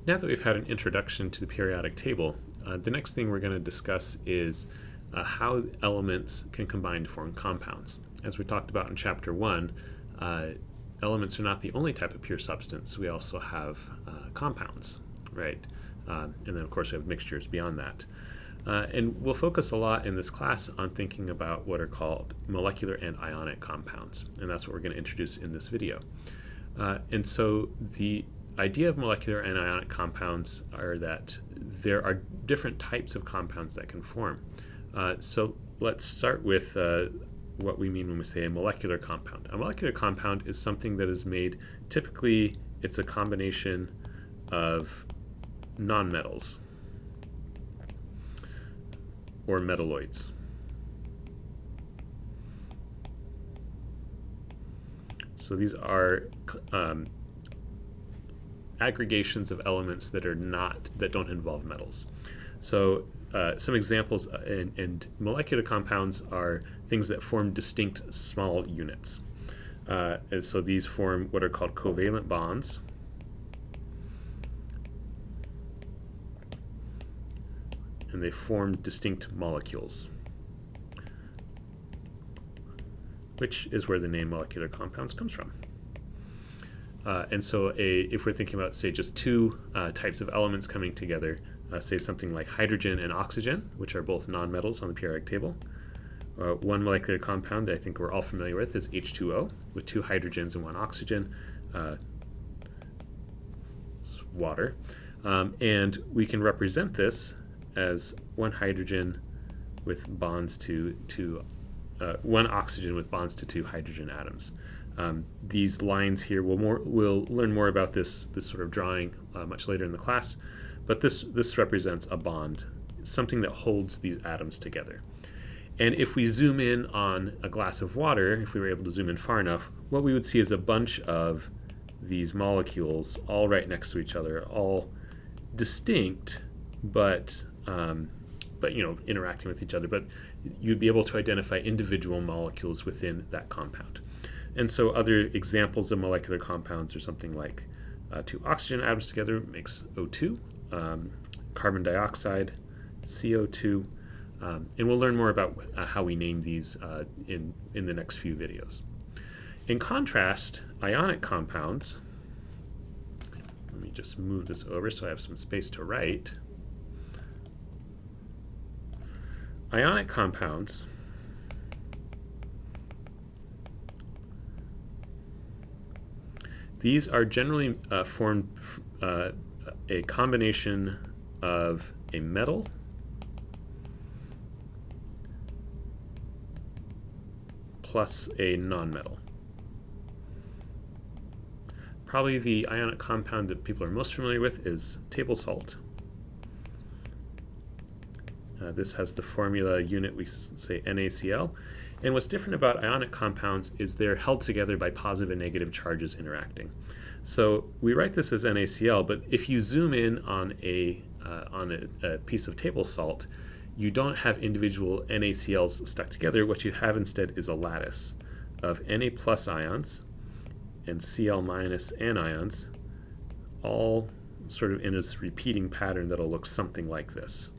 Now that we've had an introduction to the periodic table, the next thing we're going to discuss is how elements can combine to form compounds. As we talked about in Chapter 1, elements are not the only type of pure substance. We also have compounds, right? And then, of course, we have mixtures beyond that. And we'll focus a lot in this class on thinking about what are called molecular and ionic compounds, and that's what we're going to introduce in this video. And so the idea of molecular and ionic compounds are that there are different types of compounds that can form. So let's start with what we mean when we say a molecular compound. A molecular compound is something that is made, typically it's a combination of nonmetals or metalloids. So these are aggregations of elements that don't involve metals. So some examples in molecular compounds are things that form distinct small units. And so these form what are called covalent bonds. And they form distinct molecules, which is where the name molecular compounds comes from. And so if we're thinking about, say, just two types of elements coming together, say something like hydrogen and oxygen, which are both nonmetals on the periodic table. One molecular compound that I think we're all familiar with is H2O, with two hydrogens and one oxygen, water. And we can represent this as one hydrogen with bonds to one oxygen with bonds to two hydrogen atoms. These lines here, we'll learn more about this sort of drawing much later in the class, but this represents a bond, something that holds these atoms together. And if we zoom in on a glass of water, if we were able to zoom in far enough, what we would see is a bunch of these molecules all right next to each other, all distinct, but interacting with each other. But you'd be able to identify individual molecules within that compound. And so other examples of molecular compounds are something like two oxygen atoms together makes O2, carbon dioxide, CO2, and we'll learn more about how we name these in the next few videos. In contrast, ionic compounds, let me just move this over so I have some space to write. Ionic compounds these are generally formed a combination of a metal plus a nonmetal. Probably the ionic compound that people are most familiar with is table salt. This has the formula unit, we say NaCl. And what's different about ionic compounds is they're held together by positive and negative charges interacting. So we write this as NaCl, but if you zoom in on a piece of table salt, you don't have individual NaCls stuck together. What you have instead is a lattice of Na plus ions and Cl minus anions, all sort of in this repeating pattern that'll look something like this.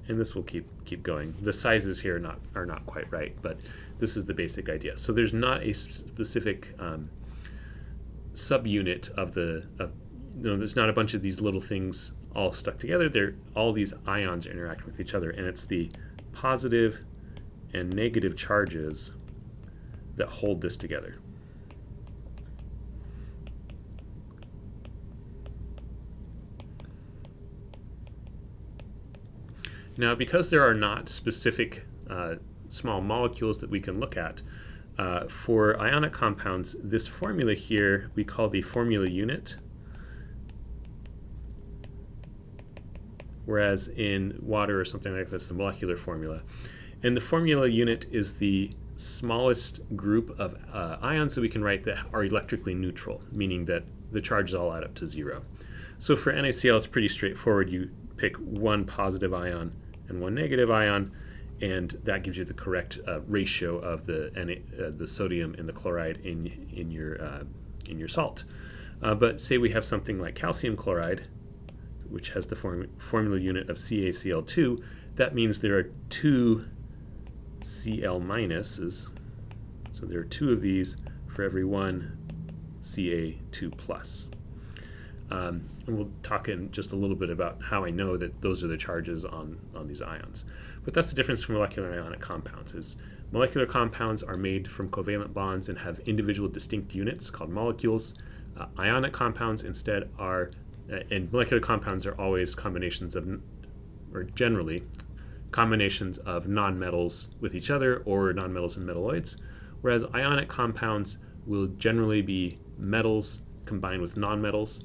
And this will keep going. The sizes here are not quite right, but this is the basic idea. So there's not a specific subunit of there's not a bunch of these little things all stuck together. All these ions interact with each other, and it's the positive and negative charges that hold this together. Now, because there are not specific small molecules that we can look at, for ionic compounds, this formula here we call the formula unit, whereas in water or something like this, the molecular formula. And the formula unit is the smallest group of ions that we can write that are electrically neutral, meaning that the charges all add up to 0. So for NaCl, it's pretty straightforward. You pick one positive ion and one negative ion, and that gives you the correct ratio of the sodium and the chloride in your in your salt. But say we have something like calcium chloride, which has the formula unit of CaCl2. That means there are 2 Cl minuses. So there are 2 of these for every 1 Ca2 plus. And we'll talk in just a little bit about how I know that those are the charges on these ions. But that's the difference from molecular and ionic compounds. Is molecular compounds are made from covalent bonds and have individual distinct units called molecules. Ionic compounds instead are, and molecular compounds are always combinations of, or generally, combinations of nonmetals with each other or nonmetals and metalloids, whereas ionic compounds will generally be metals combined with nonmetals,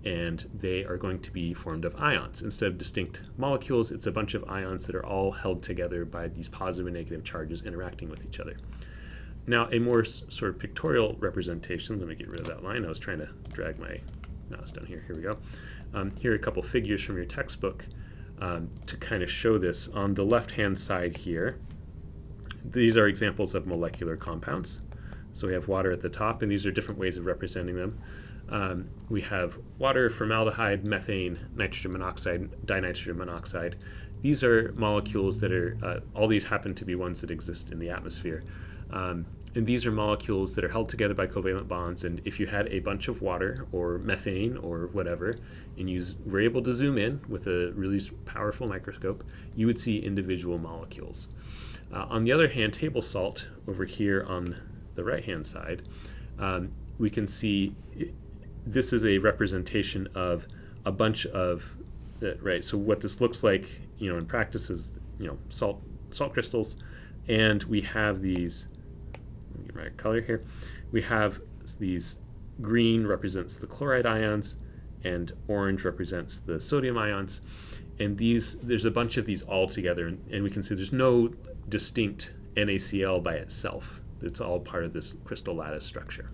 and they are going to be formed of ions. Instead of distinct molecules, it's a bunch of ions that are all held together by these positive and negative charges interacting with each other. Now, a more sort of pictorial representation, let me get rid of that line. I was trying to drag my mouse down here. Here we go. Here are a couple figures from your textbook to kind of show this. On the left-hand side here, these are examples of molecular compounds. So we have water at the top, and these are different ways of representing them. We have water, formaldehyde, methane, nitrogen monoxide, dinitrogen monoxide. These are molecules that are, all these happen to be ones that exist in the atmosphere. And these are molecules that are held together by covalent bonds, and if you had a bunch of water or methane or whatever, and you were able to zoom in with a really powerful microscope, you would see individual molecules. On the other hand, table salt over here on the right-hand side, we can see this is a representation of a bunch of, right, so what this looks like, in practice is, salt crystals, and we have these, let me get my color here, we have these, green represents the chloride ions, and orange represents the sodium ions, and there's a bunch of these all together, and we can see there's no distinct NaCl by itself. It's all part of this crystal lattice structure.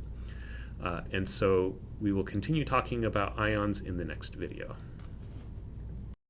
And so we will continue talking about ions in the next video.